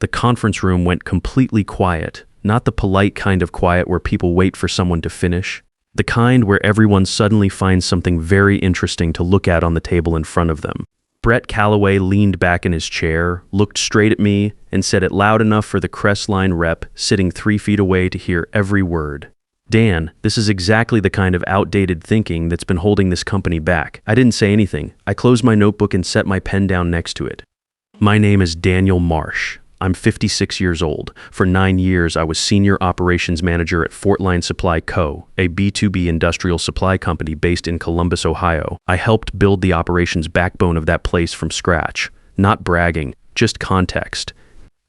The conference room went completely quiet, not the polite kind of quiet where people wait for someone to finish, the kind where everyone suddenly finds something very interesting to look at on the table in front of them. Brett Calloway leaned back in his chair, looked straight at me, and said it loud enough for the Crestline rep sitting 3 feet away to hear every word. Dan, this is exactly the kind of outdated thinking that's been holding this company back. I didn't say anything. I closed my notebook and set my pen down next to it. My name is Daniel Marsh. I'm 56 years old. For 9 years, I was Senior Operations Manager at Fortline Supply Co., a B2B industrial supply company based in Columbus, Ohio. I helped build the operations backbone of that place from scratch. Not bragging, just context.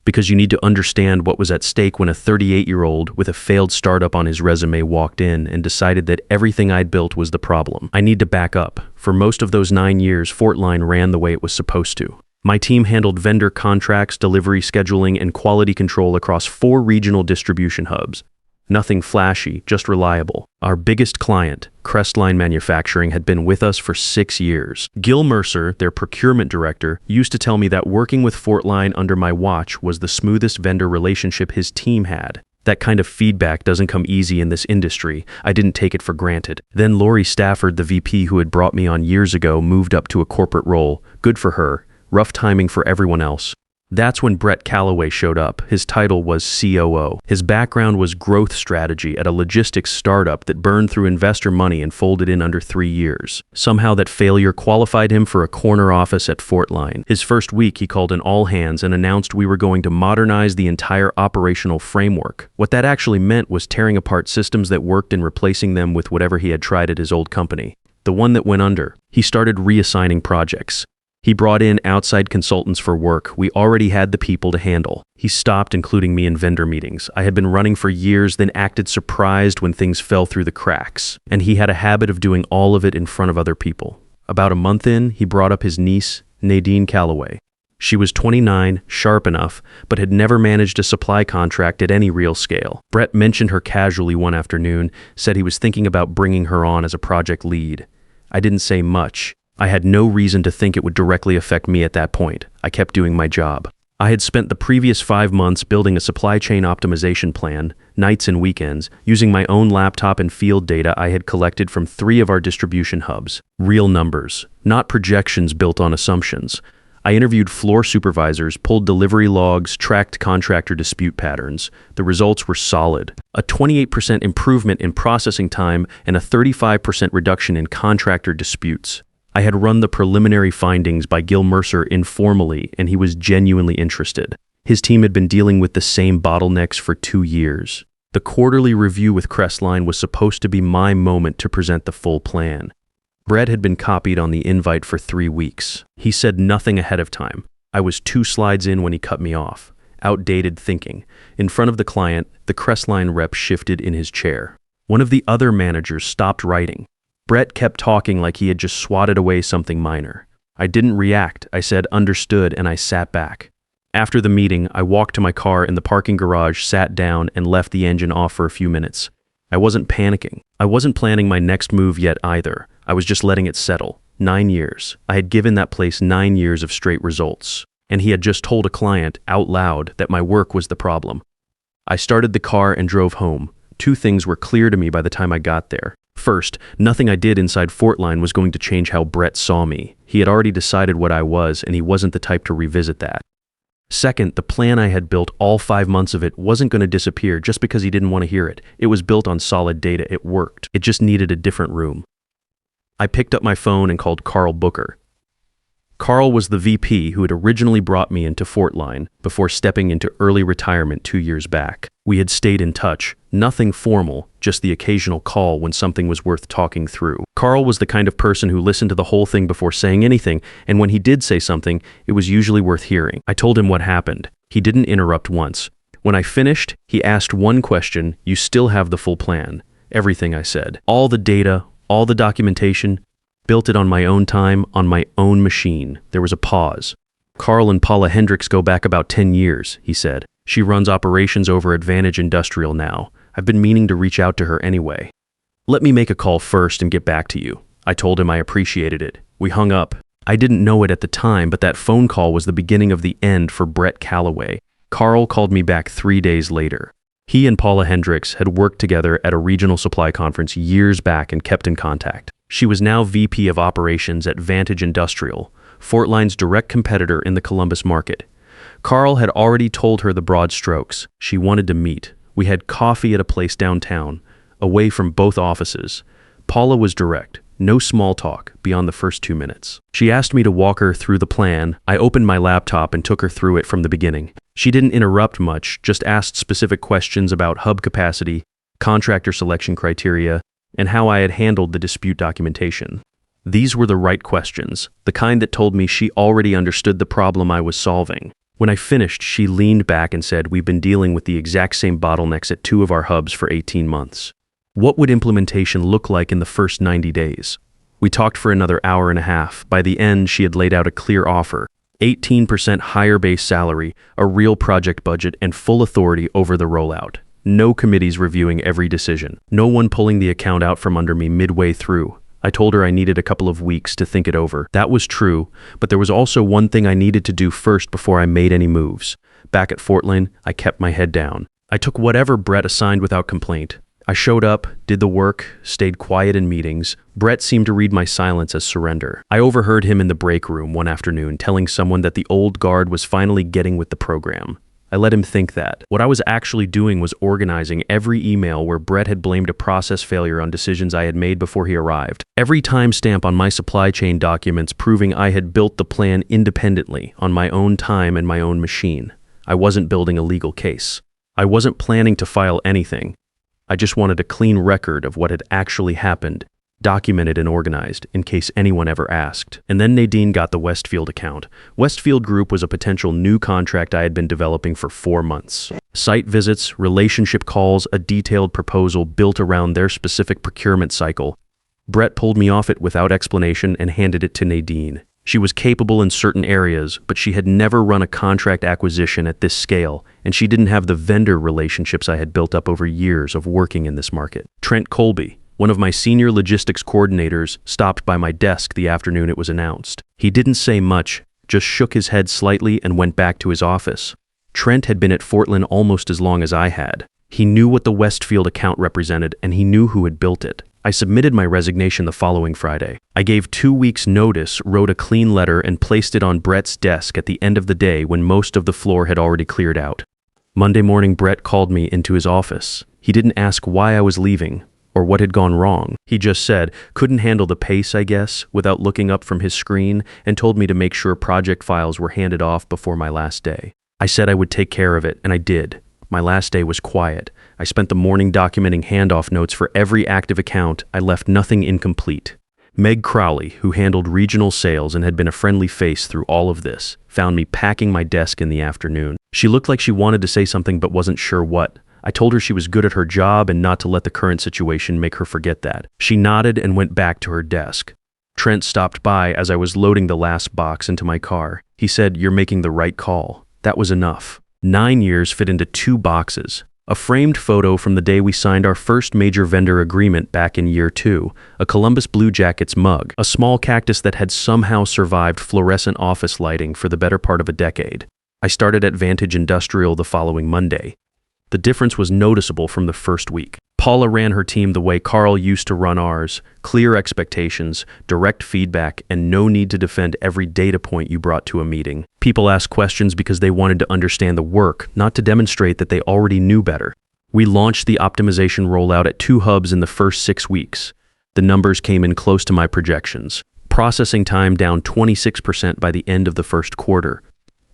Because you need to understand what was at stake when a 38-year-old with a failed startup on his resume walked in and decided that everything I'd built was the problem. I need to back up. For most of those 9 years, Fortline ran the way it was supposed to. My team handled vendor contracts, delivery scheduling, and quality control across 4 regional distribution hubs. Nothing flashy, just reliable. Our biggest client, Crestline Manufacturing, had been with us for 6 years. Gil Mercer, their procurement director, used to tell me that working with Fortline under my watch was the smoothest vendor relationship his team had. That kind of feedback doesn't come easy in this industry. I didn't take it for granted. Then Lori Stafford, the VP who had brought me on years ago, moved up to a corporate role. Good for her. Rough timing for everyone else. That's when Brett Calloway showed up. His title was COO. His background was growth strategy at a logistics startup that burned through investor money and folded in under 3 years. Somehow that failure qualified him for a corner office at Fortline. His first week, he called an all-hands and announced we were going to modernize the entire operational framework. What that actually meant was tearing apart systems that worked and replacing them with whatever he had tried at his old company. The one that went under. He started reassigning projects. He brought in outside consultants for work we already had the people to handle. He stopped including me in vendor meetings. I had been running for years, then acted surprised when things fell through the cracks. And he had a habit of doing all of it in front of other people. About a month in, he brought up his niece, Nadine Calloway. She was 29, sharp enough, but had never managed a supply contract at any real scale. Brett mentioned her casually one afternoon, said he was thinking about bringing her on as a project lead. I didn't say much. I had no reason to think it would directly affect me at that point. I kept doing my job. I had spent the previous 5 months building a supply chain optimization plan, nights and weekends, using my own laptop and field data I had collected from 3 of our distribution hubs. Real numbers, not projections built on assumptions. I interviewed floor supervisors, pulled delivery logs, tracked contractor dispute patterns. The results were solid. A 28% improvement in processing time and a 35% reduction in contractor disputes. I had run the preliminary findings by Gil Mercer informally, and he was genuinely interested. His team had been dealing with the same bottlenecks for 2 years. The quarterly review with Crestline was supposed to be my moment to present the full plan. Brett had been copied on the invite for 3 weeks. He said nothing ahead of time. I was 2 slides in when he cut me off. Outdated thinking. In front of the client, the Crestline rep shifted in his chair. One of the other managers stopped writing. Brett kept talking like he had just swatted away something minor. I didn't react. I said understood, and I sat back. After the meeting, I walked to my car in the parking garage, sat down, and left the engine off for a few minutes. I wasn't panicking. I wasn't planning my next move yet either. I was just letting it settle. 9 years. I had given that place 9 years of straight results. And he had just told a client, out loud, that my work was the problem. I started the car and drove home. 2 things were clear to me by the time I got there. First, nothing I did inside Fortline was going to change how Brett saw me. He had already decided what I was, and he wasn't the type to revisit that. Second, the plan I had built, all 5 months of it, wasn't going to disappear just because he didn't want to hear it. It was built on solid data. It worked. It just needed a different room. I picked up my phone and called Carl Booker. Carl was the VP who had originally brought me into Fortline before stepping into early retirement 2 years back. We had stayed in touch. Nothing formal, just the occasional call when something was worth talking through. Carl was the kind of person who listened to the whole thing before saying anything, and when he did say something, it was usually worth hearing. I told him what happened. He didn't interrupt once. When I finished, he asked one question: "You still have the full plan?" Everything, I said. All the data, all the documentation. Built it on my own time, on my own machine. There was a pause. Carl and Paula Hendricks go back about 10 years, he said. She runs operations over Advantage Industrial now. I've been meaning to reach out to her anyway. Let me make a call first and get back to you. I told him I appreciated it. We hung up. I didn't know it at the time, but that phone call was the beginning of the end for Brett Calloway. Carl called me back 3 days later. He and Paula Hendricks had worked together at a regional supply conference years back and kept in contact. She was now VP of Operations at Vantage Industrial, Fortline's direct competitor in the Columbus market. Carl had already told her the broad strokes. She wanted to meet. We had coffee at a place downtown, away from both offices. Paula was direct. No small talk beyond the first 2 minutes. She asked me to walk her through the plan. I opened my laptop and took her through it from the beginning. She didn't interrupt much, just asked specific questions about hub capacity, contractor selection criteria, and how I had handled the dispute documentation. These were the right questions, the kind that told me she already understood the problem I was solving. When I finished, she leaned back and said, "We've been dealing with the exact same bottlenecks at 2 of our hubs for 18 months. What would implementation look like in the first 90 days? We talked for another hour and a half. By the end, she had laid out a clear offer. 18% higher base salary, a real project budget, and full authority over the rollout. No committees reviewing every decision. No one pulling the account out from under me midway through. I told her I needed a couple of weeks to think it over. That was true, but there was also one thing I needed to do first before I made any moves. Back at Fortline, I kept my head down. I took whatever Brett assigned without complaint. I showed up, did the work, stayed quiet in meetings. Brett seemed to read my silence as surrender. I overheard him in the break room one afternoon telling someone that the old guard was finally getting with the program. I let him think that. What I was actually doing was organizing every email where Brett had blamed a process failure on decisions I had made before he arrived. Every timestamp on my supply chain documents proving I had built the plan independently, on my own time and my own machine. I wasn't building a legal case. I wasn't planning to file anything. I just wanted a clean record of what had actually happened, documented and organized, in case anyone ever asked. And then Nadine got the Westfield account. Westfield Group was a potential new contract I had been developing for 4 months. Site visits, relationship calls, a detailed proposal built around their specific procurement cycle. Brett pulled me off it without explanation and handed it to Nadine. She was capable in certain areas, but she had never run a contract acquisition at this scale, and she didn't have the vendor relationships I had built up over years of working in this market. Trent Colby, one of my senior logistics coordinators, stopped by my desk the afternoon it was announced. He didn't say much, just shook his head slightly and went back to his office. Trent had been at Fortline almost as long as I had. He knew what the Westfield account represented, and he knew who had built it. I submitted my resignation the following Friday. I gave 2 weeks' notice, wrote a clean letter, and placed it on Brett's desk at the end of the day when most of the floor had already cleared out. Monday morning, Brett called me into his office. He didn't ask why I was leaving or what had gone wrong. He just said, couldn't handle the pace, I guess, without looking up from his screen, and told me to make sure project files were handed off before my last day. I said I would take care of it, and I did. My last day was quiet. I spent the morning documenting handoff notes for every active account. I left nothing incomplete. Meg Crowley, who handled regional sales and had been a friendly face through all of this, found me packing my desk in the afternoon. She looked like she wanted to say something but wasn't sure what. I told her she was good at her job and not to let the current situation make her forget that. She nodded and went back to her desk. Trent stopped by as I was loading the last box into my car. He said, "You're making the right call." That was enough. 9 years fit into 2 boxes. A framed photo from the day we signed our first major vendor agreement back in year 2, a Columbus Blue Jackets mug, a small cactus that had somehow survived fluorescent office lighting for the better part of a decade. I started at Vantage Industrial the following Monday. The difference was noticeable from the first week. Paula ran her team the way Carl used to run ours: clear expectations, direct feedback, and no need to defend every data point you brought to a meeting. People asked questions because they wanted to understand the work, not to demonstrate that they already knew better. We launched the optimization rollout at 2 hubs in the first 6 weeks. The numbers came in close to my projections. Processing time down 26% by the end of the first quarter.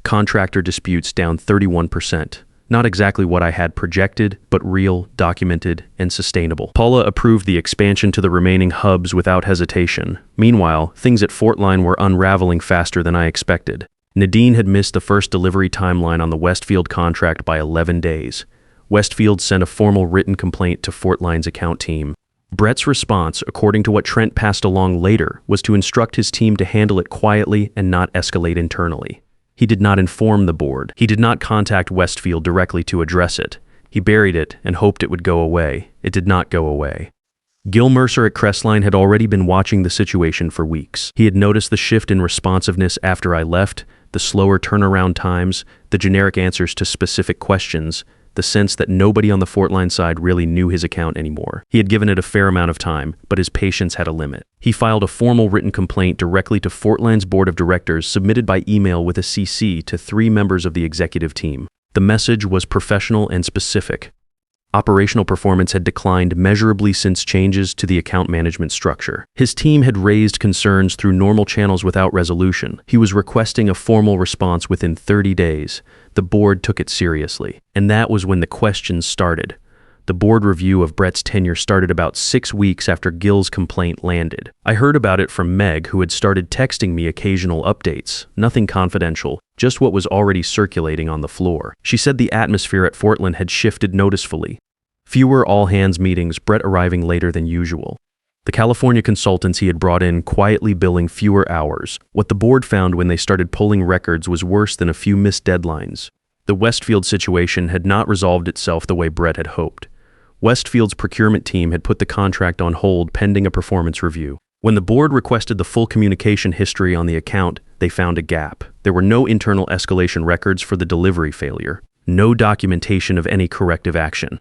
Contractor disputes down 31%. Not exactly what I had projected, but real, documented, and sustainable. Paula approved the expansion to the remaining hubs without hesitation. Meanwhile, things at Fortline were unraveling faster than I expected. Nadine had missed the first delivery timeline on the Westfield contract by 11 days. Westfield sent a formal written complaint to Fortline's account team. Brett's response, according to what Trent passed along later, was to instruct his team to handle it quietly and not escalate internally. He did not inform the board. He did not contact Westfield directly to address it. He buried it and hoped it would go away. It did not go away. Gil Mercer at Crestline had already been watching the situation for weeks. He had noticed the shift in responsiveness after I left, the slower turnaround times, the generic answers to specific questions, the sense that nobody on the Fortline side really knew his account anymore. He had given it a fair amount of time, but his patience had a limit. He filed a formal written complaint directly to Fortline's board of directors, submitted by email with a CC to 3 members of the executive team. The message was professional and specific. Operational performance had declined measurably since changes to the account management structure. His team had raised concerns through normal channels without resolution. He was requesting a formal response within 30 days. The board took it seriously. And that was when the questions started. The board review of Brett's tenure started about 6 weeks after Gil's complaint landed. I heard about it from Meg, who had started texting me occasional updates, nothing confidential, just what was already circulating on the floor. She said the atmosphere at Fortline had shifted noticeably. Fewer all-hands meetings, Brett arriving later than usual. The California consultants he had brought in quietly billing fewer hours. What the board found when they started pulling records was worse than a few missed deadlines. The Westfield situation had not resolved itself the way Brett had hoped. Westfield's procurement team had put the contract on hold pending a performance review. When the board requested the full communication history on the account, they found a gap. There were no internal escalation records for the delivery failure, no documentation of any corrective action.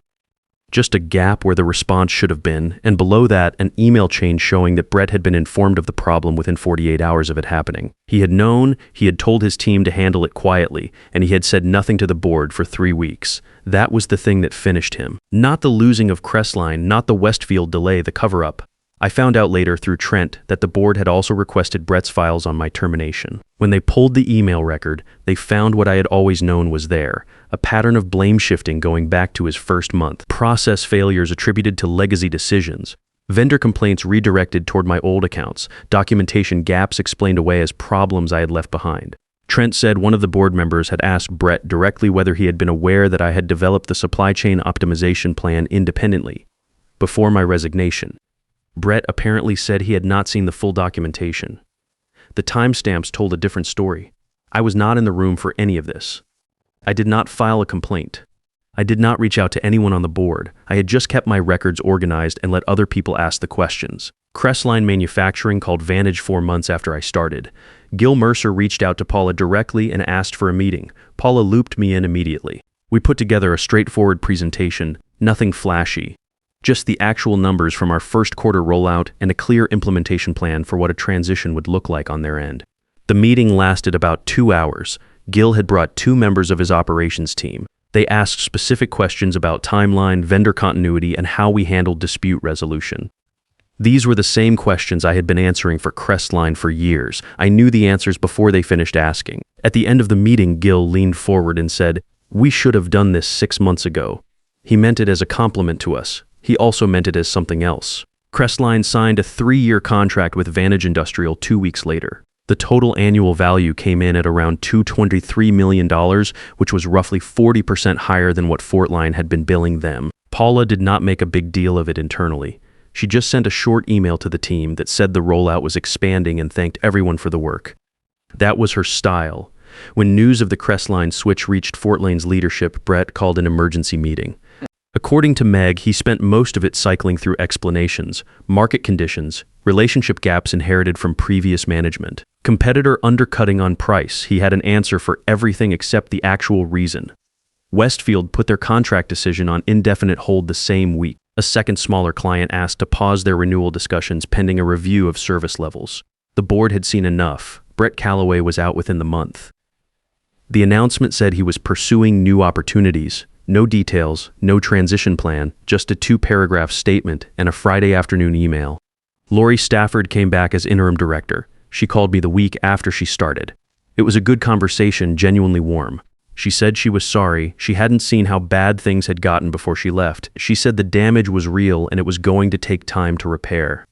Just a gap where the response should have been, and below that, an email chain showing that Brett had been informed of the problem within 48 hours of it happening. He had known, he had told his team to handle it quietly, and he had said nothing to the board for 3 weeks. That was the thing that finished him. Not the losing of Crestline, not the Westfield delay, the cover-up. I found out later through Trent that the board had also requested Brett's files on my termination. When they pulled the email record, they found what I had always known was there, a pattern of blame shifting going back to his first month, process failures attributed to legacy decisions, vendor complaints redirected toward my old accounts, documentation gaps explained away as problems I had left behind. Trent said one of the board members had asked Brett directly whether he had been aware that I had developed the supply chain optimization plan independently, before my resignation. Brett apparently said he had not seen the full documentation. The timestamps told a different story. I was not in the room for any of this. I did not file a complaint. I did not reach out to anyone on the board. I had just kept my records organized and let other people ask the questions. Crestline Manufacturing called Vantage 4 months after I started. Gil Mercer reached out to Paula directly and asked for a meeting. Paula looped me in immediately. We put together a straightforward presentation, nothing flashy. Just the actual numbers from our first quarter rollout and a clear implementation plan for what a transition would look like on their end. The meeting lasted about 2 hours. Gil had brought 2 members of his operations team. They asked specific questions about timeline, vendor continuity, and how we handled dispute resolution. These were the same questions I had been answering for Crestline for years. I knew the answers before they finished asking. At the end of the meeting, Gil leaned forward and said, "We should have done this 6 months ago." He meant it as a compliment to us. He also meant it as something else. Crestline signed a 3-year contract with Vantage Industrial 2 weeks later. The total annual value came in at around $223 million, which was roughly 40% higher than what Fortline had been billing them. Paula did not make a big deal of it internally. She just sent a short email to the team that said the rollout was expanding and thanked everyone for the work. That was her style. When news of the Crestline switch reached Fortline's leadership, Brett called an emergency meeting. According to Meg, he spent most of it cycling through explanations, market conditions, relationship gaps inherited from previous management, competitor undercutting on price. He had an answer for everything except the actual reason. Westfield put their contract decision on indefinite hold the same week. A second smaller client asked to pause their renewal discussions pending a review of service levels. The board had seen enough. Brett Calloway was out within the month. The announcement said he was pursuing new opportunities. No details, no transition plan, just a 2-paragraph statement and a Friday afternoon email. Lori Stafford came back as interim director. She called me the week after she started. It was a good conversation, genuinely warm. She said she was sorry. She hadn't seen how bad things had gotten before she left. She said the damage was real and it was going to take time to repair.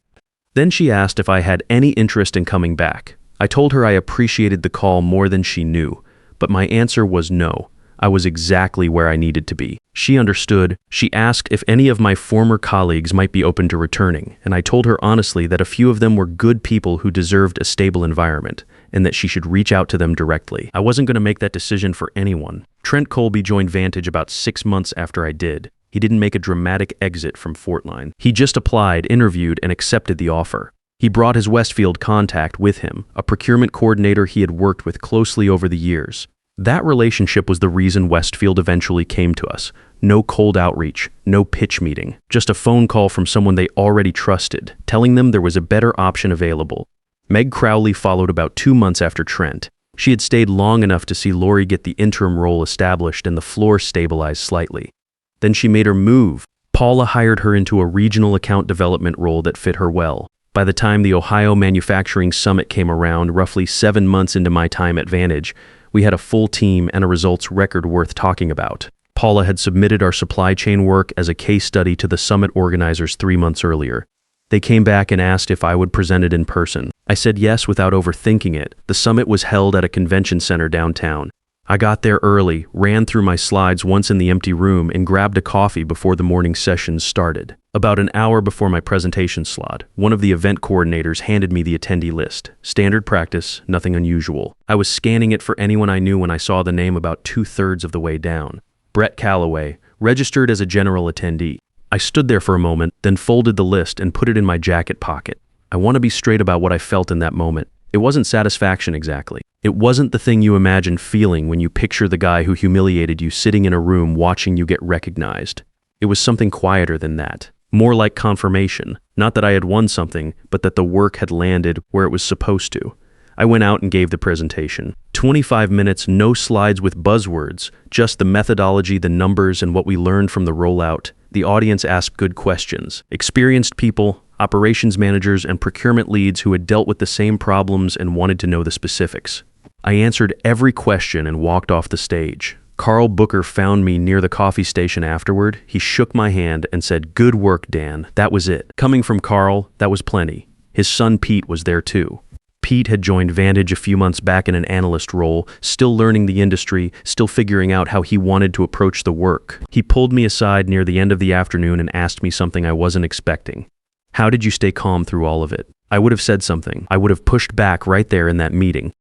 Then she asked if I had any interest in coming back. I told her I appreciated the call more than she knew, but my answer was no. I was exactly where I needed to be. She understood. She asked if any of my former colleagues might be open to returning, and I told her honestly that a few of them were good people who deserved a stable environment, and that she should reach out to them directly. I wasn't going to make that decision for anyone. Trent Colby joined Vantage about 6 months after I did. He didn't make a dramatic exit from Fortline. He just applied, interviewed, and accepted the offer. He brought his Westfield contact with him, a procurement coordinator he had worked with closely over the years. That relationship was the reason Westfield eventually came to us. No cold outreach, no pitch meeting, just a phone call from someone they already trusted, telling them there was a better option available. Meg Crowley followed about 2 months after Trent. She had stayed long enough to see Lori get the interim role established and the floor stabilized slightly. Then she made her move. Paula hired her into a regional account development role that fit her well. By the time the Ohio Manufacturing Summit came around, roughly 7 months into my time at Vantage, we had a full team and a results record worth talking about. Paula had submitted our supply chain work as a case study to the summit organizers 3 months earlier. They came back and asked if I would present it in person. I said yes without overthinking it. The summit was held at a convention center downtown. I got there early, ran through my slides once in the empty room, and grabbed a coffee before the morning sessions started. About an hour before my presentation slot, one of the event coordinators handed me the attendee list. Standard practice, nothing unusual. I was scanning it for anyone I knew when I saw the name about 2/3 of the way down. Brett Calloway, registered as a general attendee. I stood there for a moment, then folded the list and put it in my jacket pocket. I want to be straight about what I felt in that moment. It wasn't satisfaction exactly. It wasn't the thing you imagine feeling when you picture the guy who humiliated you sitting in a room watching you get recognized. It was something quieter than that. More like confirmation. Not that I had won something, but that the work had landed where it was supposed to. I went out and gave the presentation. 25 minutes, no slides with buzzwords, just the methodology, the numbers, and what we learned from the rollout. The audience asked good questions. Experienced people, operations managers, and procurement leads who had dealt with the same problems and wanted to know the specifics. I answered every question and walked off the stage. Carl Booker found me near the coffee station afterward. He shook my hand and said, "Good work, Dan." That was it. Coming from Carl, that was plenty. His son Pete was there too. Pete had joined Vantage a few months back in an analyst role, still learning the industry, still figuring out how he wanted to approach the work. He pulled me aside near the end of the afternoon and asked me something I wasn't expecting. "How did you stay calm through all of it?" I would have said something. I would have pushed back right there in that meeting.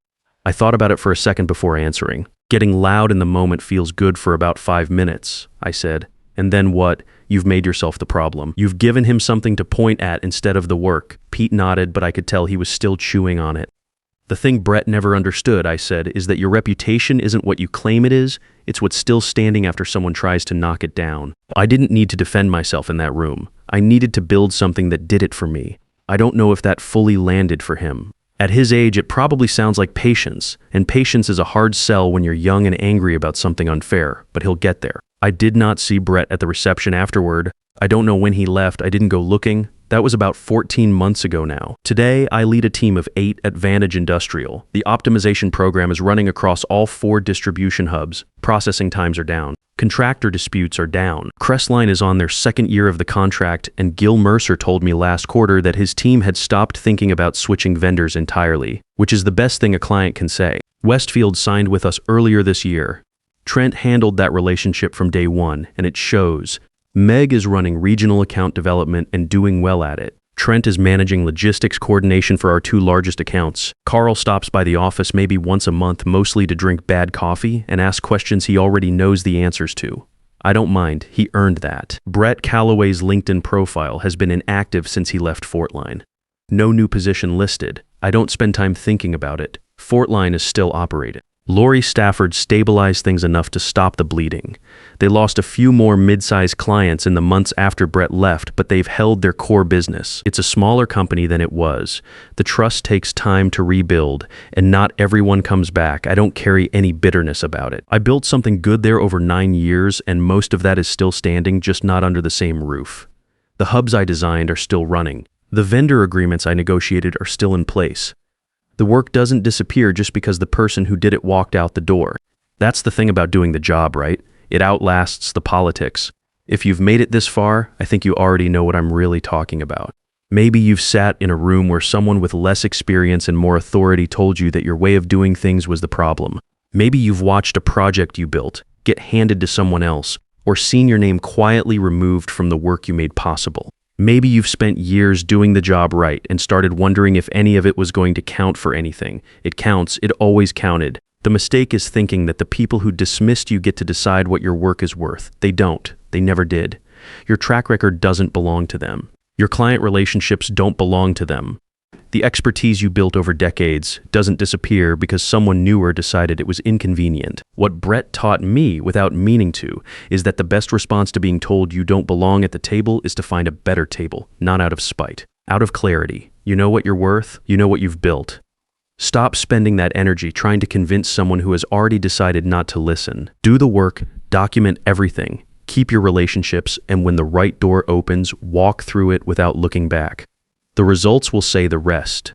I thought about it for a second before answering. "Getting loud in the moment feels good for about 5 minutes, I said. "And then what? You've made yourself the problem. You've given him something to point at instead of the work." Pete nodded, but I could tell he was still chewing on it. "The thing Brett never understood," I said, "is that your reputation isn't what you claim it is, it's what's still standing after someone tries to knock it down." I didn't need to defend myself in that room. I needed to build something that did it for me. I don't know if that fully landed for him. At his age, it probably sounds like patience, and patience is a hard sell when you're young and angry about something unfair, but he'll get there. I did not see Brett at the reception afterward. I don't know when he left. I didn't go looking. That was about 14 months ago now. Today, I lead a team of 8 at Vantage Industrial. The optimization program is running across all 4 distribution hubs. Processing times are down. Contractor disputes are down. Crestline is on their 2nd year of the contract, and Gil Mercer told me last quarter that his team had stopped thinking about switching vendors entirely, which is the best thing a client can say. Westfield signed with us earlier this year. Trent handled that relationship from day one, and it shows. Meg is running regional account development and doing well at it. Trent is managing logistics coordination for our 2 largest accounts. Carl stops by the office maybe once a month, mostly to drink bad coffee and ask questions he already knows the answers to. I don't mind, he earned that. Brett Calloway's LinkedIn profile has been inactive since he left Fortline. No new position listed. I don't spend time thinking about it. Fortline is still operated. Lori Stafford stabilized things enough to stop the bleeding. They lost a few more mid-sized clients in the months after Brett left, but they've held their core business. It's a smaller company than it was. The trust takes time to rebuild, and not everyone comes back. I don't carry any bitterness about it. I built something good there over 9 years, and most of that is still standing, just not under the same roof. The hubs I designed are still running. The vendor agreements I negotiated are still in place. The work doesn't disappear just because the person who did it walked out the door. That's the thing about doing the job, right? It outlasts the politics. If you've made it this far, I think you already know what I'm really talking about. Maybe you've sat in a room where someone with less experience and more authority told you that your way of doing things was the problem. Maybe you've watched a project you built get handed to someone else, or seen your name quietly removed from the work you made possible. Maybe you've spent years doing the job right and started wondering if any of it was going to count for anything. It counts. It always counted. The mistake is thinking that the people who dismissed you get to decide what your work is worth. They don't. They never did. Your track record doesn't belong to them. Your client relationships don't belong to them. The expertise you built over decades doesn't disappear because someone newer decided it was inconvenient. What Brett taught me without meaning to is that the best response to being told you don't belong at the table is to find a better table, not out of spite, out of clarity. You know what you're worth, you know what you've built. Stop spending that energy trying to convince someone who has already decided not to listen. Do the work, document everything, keep your relationships, and when the right door opens, walk through it without looking back. The results will say the rest.